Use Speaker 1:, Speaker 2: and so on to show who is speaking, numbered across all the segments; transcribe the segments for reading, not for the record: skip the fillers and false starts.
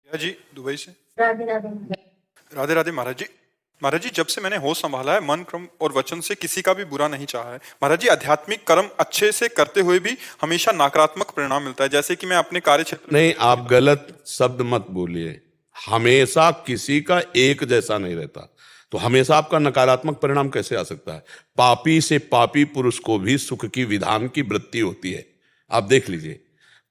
Speaker 1: भैया जी दुबई से।
Speaker 2: राधे राधे।
Speaker 1: राधे राधे महाराज जी। महाराज जी, जब से मैंने होश संभाला है, मन क्रम और वचन से किसी का भी बुरा नहीं चाहा है। महाराज जी, आध्यात्मिक कर्म अच्छे से करते हुए भी हमेशा नकारात्मक परिणाम मिलता है। जैसे कि मैं अपने कार्य क्षेत्र
Speaker 3: नहीं, आप गलत शब्द मत बोलिए। हमेशा किसी का एक जैसा नहीं रहता, तो हमेशा आपका नकारात्मक परिणाम कैसे आ सकता है? पापी से पापी पुरुष को भी सुख की विधान की वृत्ति होती है। आप देख लीजिए,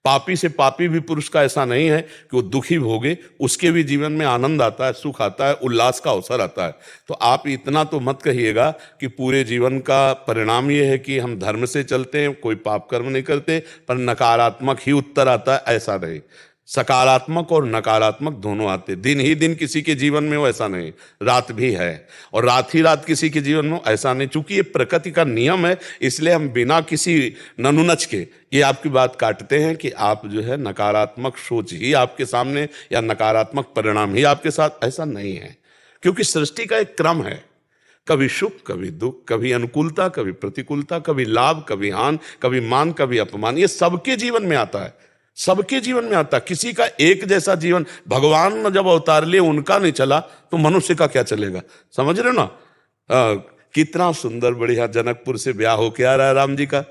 Speaker 3: पापी से पापी भी पुरुष का ऐसा नहीं है कि वो दुखी भोगे, उसके भी जीवन में आनंद आता है, सुख आता है, उल्लास का अवसर आता है। तो आप इतना तो मत कहिएगा कि पूरे जीवन का परिणाम ये है कि हम धर्म से चलते हैं, कोई पाप कर्म नहीं करते, पर नकारात्मक ही उत्तर आता है। ऐसा नहीं, सकारात्मक और नकारात्मक दोनों आते। दिन ही दिन किसी के जीवन में हो ऐसा नहीं, रात भी है, और रात ही रात किसी के जीवन में ऐसा नहीं। चूंकि ये प्रकृति का नियम है, इसलिए हम बिना किसी ननुनच के ये आपकी बात काटते हैं कि आप जो है नकारात्मक सोच ही आपके सामने या नकारात्मक परिणाम ही आपके साथ, ऐसा नहीं है। क्योंकि सृष्टि का एक क्रम है, कभी सुख कभी दुख, कभी अनुकूलता कभी प्रतिकूलता, कभी लाभ कभी हानि, कभी मान कभी अपमान। ये सबके जीवन में आता है, सबके जीवन में आता। किसी का एक जैसा जीवन, भगवान ने जब अवतार लिए उनका नहीं चला तो मनुष्य का क्या चलेगा? समझ रहे हो ना? कितना सुंदर बढ़िया जनकपुर से ब्याह होके आ रहा है राम जी का।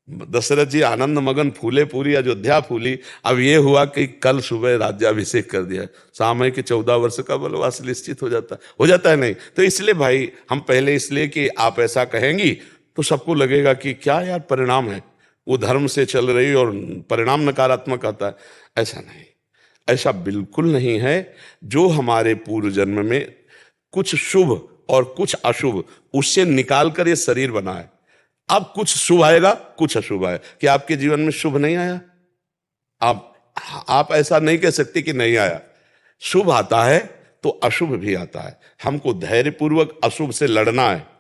Speaker 3: दशरथ जी आनंद मगन फूले, पूरी अयोध्या फूली। अब ये हुआ कि कल सुबह राज्याभिषेक कर दिया, सामय के 14 वर्ष का वनवास निश्चित हो जाता है नहीं। तो इसलिए भाई हम पहले इसलिए कि आप ऐसा कहेंगी तो सबको लगेगा कि क्या यार परिणाम है, वो धर्म से चल रही और परिणाम नकारात्मक आता है। ऐसा नहीं, ऐसा बिल्कुल नहीं है। जो हमारे पूर्व जन्म में कुछ शुभ और कुछ अशुभ, उससे निकाल कर ये शरीर बना है। अब कुछ शुभ आएगा कुछ अशुभ आएगा। कि आपके जीवन में शुभ नहीं आया? आप ऐसा नहीं कह सकते कि नहीं आया। शुभ आता है तो अशुभ भी आता है। हमको धैर्यपूर्वक अशुभ से लड़ना है।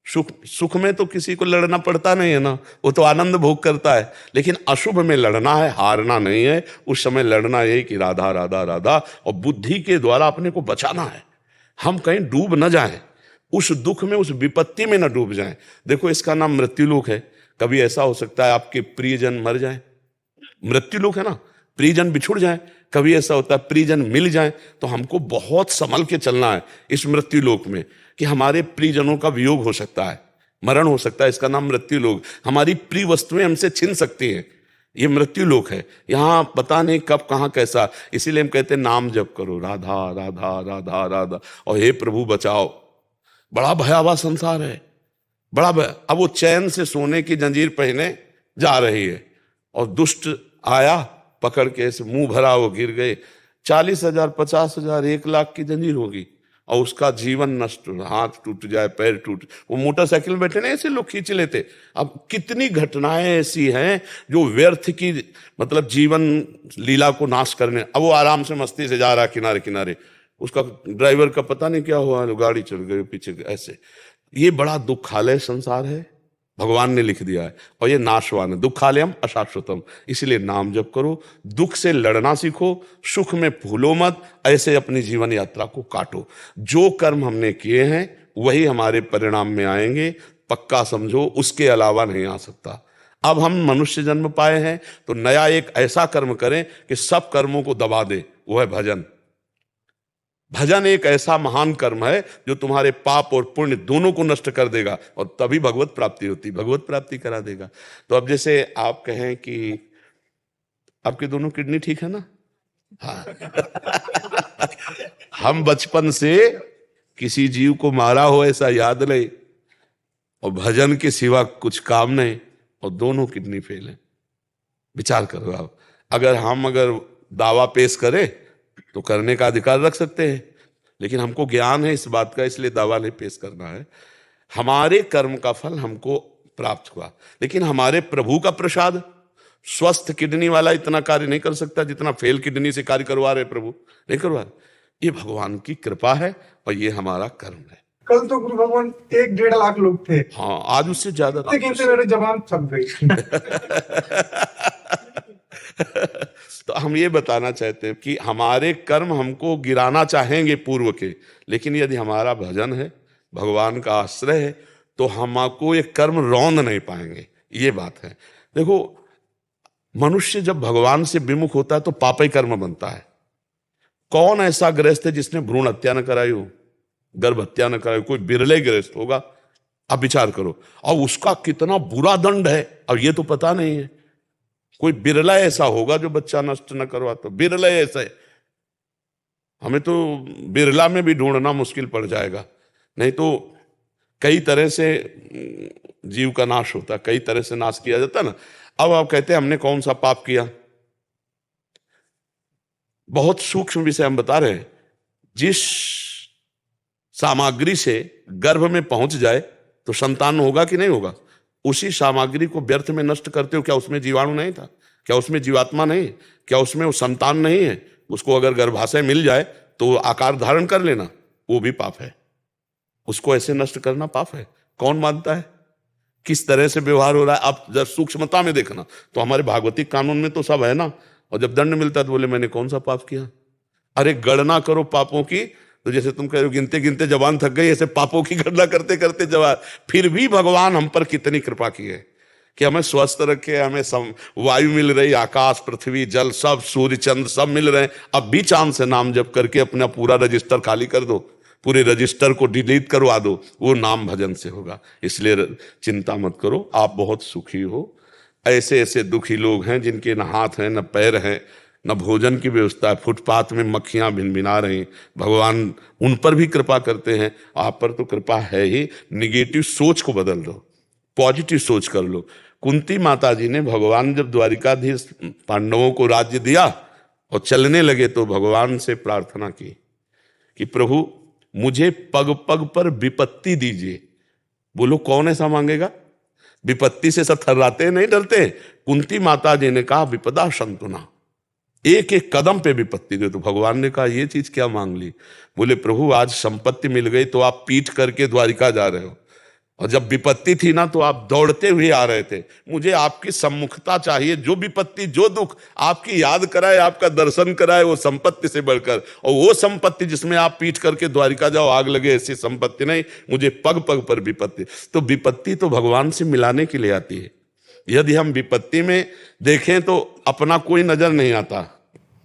Speaker 3: सुख में तो किसी को लड़ना पड़ता नहीं है ना, वो तो आनंद भोग करता है। लेकिन अशुभ में लड़ना है, हारना नहीं है। उस समय लड़ना यही कि राधा राधा राधा, और बुद्धि के द्वारा अपने को बचाना है। हम कहीं डूब न जाएं, उस दुख में, उस विपत्ति में न डूब जाएं। देखो, इसका नाम मृत्युलोक है। कभी ऐसा हो सकता है आपके प्रियजन मर जाएं, मृत्युलोक है ना, प्रियजन बिछुड़ जाएं। कभी ऐसा होता है प्रियजन मिल जाएं। तो हमको बहुत संभल के चलना है इस मृत्युलोक में, कि हमारे प्रियजनों का वियोग हो सकता है, मरण हो सकता है। इसका नाम मृत्युलोक। हमारी प्रिय वस्तुएं हमसे छिन सकती हैं, ये मृत्युलोक है। यहाँ पता नहीं कब कहाँ कैसा। इसीलिए हम कहते हैं नाम जप करो, राधा राधा राधा राधा, और हे प्रभु बचाओ। बड़ा भयावह संसार है, बड़ा अब वो चैन से सोने की जंजीर पहने जा रही है, और दुष्ट आया पकड़ के, ऐसे मुंह भरा वो गिर गए। 40,000 50,000 1,00,000 की जंजीर होगी, और उसका जीवन नष्ट, हाथ टूट जाए, पैर टूट। वो मोटरसाइकिल में बैठे ना, ऐसे लोग खींच लेते। अब कितनी घटनाएं ऐसी हैं जो व्यर्थ की, मतलब जीवन लीला को नाश करने। अब वो आराम से मस्ती से जा रहा किनारे किनारे, उसका ड्राइवर का पता नहीं क्या हुआ, गाड़ी चल गई पीछे। ऐसे ये बड़ा दुखालय संसार है, भगवान ने लिख दिया है, और ये नाशवान है। दुखालयम अशाश्वतम। इसलिए नाम जप करो, दुख से लड़ना सीखो, सुख में भूलो मत। ऐसे अपनी जीवन यात्रा को काटो। जो कर्म हमने किए हैं वही हमारे परिणाम में आएंगे, पक्का समझो, उसके अलावा नहीं आ सकता। अब हम मनुष्य जन्म पाए हैं तो नया एक ऐसा कर्म करें कि सब कर्मों को दबा दे, वो है भजन। भजन एक ऐसा महान कर्म है जो तुम्हारे पाप और पुण्य दोनों को नष्ट कर देगा, और तभी भगवत प्राप्ति होती, भगवत प्राप्ति करा देगा। तो अब जैसे आप कहें कि आपके दोनों किडनी ठीक है ना? हाँ। हम बचपन से किसी जीव को मारा हो ऐसा याद नहीं, और भजन के सिवा कुछ काम नहीं, और दोनों किडनी फेल है। विचार करो आप। अगर दावा पेश करें तो करने का अधिकार रख सकते हैं, लेकिन हमको ज्ञान है इस बात का, इसलिए दावा नहीं पेश करना है। हमारे कर्म का फल हमको प्राप्त हुआ, लेकिन हमारे प्रभु का प्रसाद। स्वस्थ किडनी वाला इतना कार्य नहीं कर सकता जितना फेल किडनी से कार्य करवा रहे प्रभु, नहीं करवा रहे। ये भगवान की कृपा है, और ये हमारा कर्म है।
Speaker 4: कल तो गुरु भगवान 1-1.5 लाख लोग थे।
Speaker 3: हाँ, आज उससे ज्यादा।
Speaker 4: मेरे जवान छप गई।
Speaker 3: तो हम ये बताना चाहते हैं कि हमारे कर्म हमको गिराना चाहेंगे पूर्व के, लेकिन यदि हमारा भजन है, भगवान का आश्रय है, तो हमको ये कर्म रौंद नहीं पाएंगे। ये बात है। देखो, मनुष्य जब भगवान से विमुख होता है तो पापी कर्म बनता है, कौन ऐसा गृहस्थ है जिसने भ्रूण हत्या न कराई हो, गर्भ हत्या न कराई? कोई बिरले गृहस्थ होगा। आप विचार करो, और उसका कितना बुरा दंड है, अब ये तो पता नहीं है। कोई बिरला ऐसा होगा जो बच्चा नष्ट न करवाता, बिरला ऐसा है। हमें तो बिरला में भी ढूंढना मुश्किल पड़ जाएगा, नहीं तो कई तरह से जीव का नाश होता, कई तरह से नाश किया जाता ना। अब आप कहते हैं हमने कौन सा पाप किया, बहुत सूक्ष्म विषय हम बता रहे हैं। जिस सामग्री से गर्भ में पहुंच जाए तो संतान होगा कि नहीं होगा, उसी सामग्री को व्यर्थ में नष्ट करते हो। क्या उसमें जीवाणु नहीं था? क्या उसमें जीवात्मा नहीं? क्या उसमें वो संतान नहीं है? उसको अगर गर्भाशय मिल जाए तो आकार धारण कर लेना, वो भी पाप है। उसको ऐसे नष्ट करना पाप है। कौन मानता है? किस तरह से व्यवहार हो रहा है आप जब सूक्ष्मता में देखना। तो हमारे भागवतिक कानून में तो सब है ना। और जब दंड मिलता है तो बोले मैंने कौन सा पाप किया। अरे गणना करो पापों की, तो जैसे तुम कह रहे हो गिनते गिनते जवान थक गई, ऐसे पापों की गणना करते करते जवान। फिर भी भगवान हम पर कितनी कृपा की है कि हमें स्वस्थ रखे, हमें वायु मिल रही, आकाश पृथ्वी जल सब, सूर्य चंद्र सब मिल रहे हैं। अब भी चांद से नाम जप करके अपना पूरा रजिस्टर खाली कर दो, पूरे रजिस्टर को डिलीट करवा दो, वो नाम भजन से होगा। इसलिए चिंता मत करो, आप बहुत सुखी हो। ऐसे ऐसे दुखी लोग हैं जिनके न हाथ हैं न पैर हैं, न भोजन की व्यवस्था है, फुटपाथ में मक्खियां भिनभिना रही, भगवान उन पर भी कृपा करते हैं। आप पर तो कृपा है ही। निगेटिव सोच को बदल दो, पॉजिटिव सोच कर लो। कुंती माता जी ने भगवान जब द्वारिकाधीश पांडवों को राज्य दिया और चलने लगे तो भगवान से प्रार्थना की कि प्रभु मुझे पग पग पर विपत्ति दीजिए। बोलो कौन ऐसा मांगेगा? विपत्ति से सब थर्राते नहीं, डरते। कुंती माता जी ने कहा विपदा संतुना, एक एक कदम पे विपत्ति दे। तो भगवान ने कहा ये चीज क्या मांग ली? बोले प्रभु आज संपत्ति मिल गई तो आप पीठ करके द्वारिका जा रहे हो, और जब विपत्ति थी ना तो आप दौड़ते हुए आ रहे थे। मुझे आपकी सम्मुखता चाहिए, जो विपत्ति जो दुख आपकी याद कराए, आपका दर्शन कराए, वो संपत्ति से बढ़कर। और वो संपत्ति जिसमें आप पीठ करके द्वारिका जाओ आग लगे, ऐसी संपत्ति नहीं। मुझे पग पग पर विपत्ति। तो विपत्ति तो भगवान से मिलाने के लिए आती है। यदि हम विपत्ति में देखें तो अपना कोई नजर नहीं आता।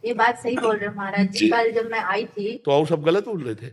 Speaker 2: ये बात सही बोल रहे हो महाराज जी। कल जब मैं आई थी
Speaker 3: तो और सब गलत बोल रहे थे।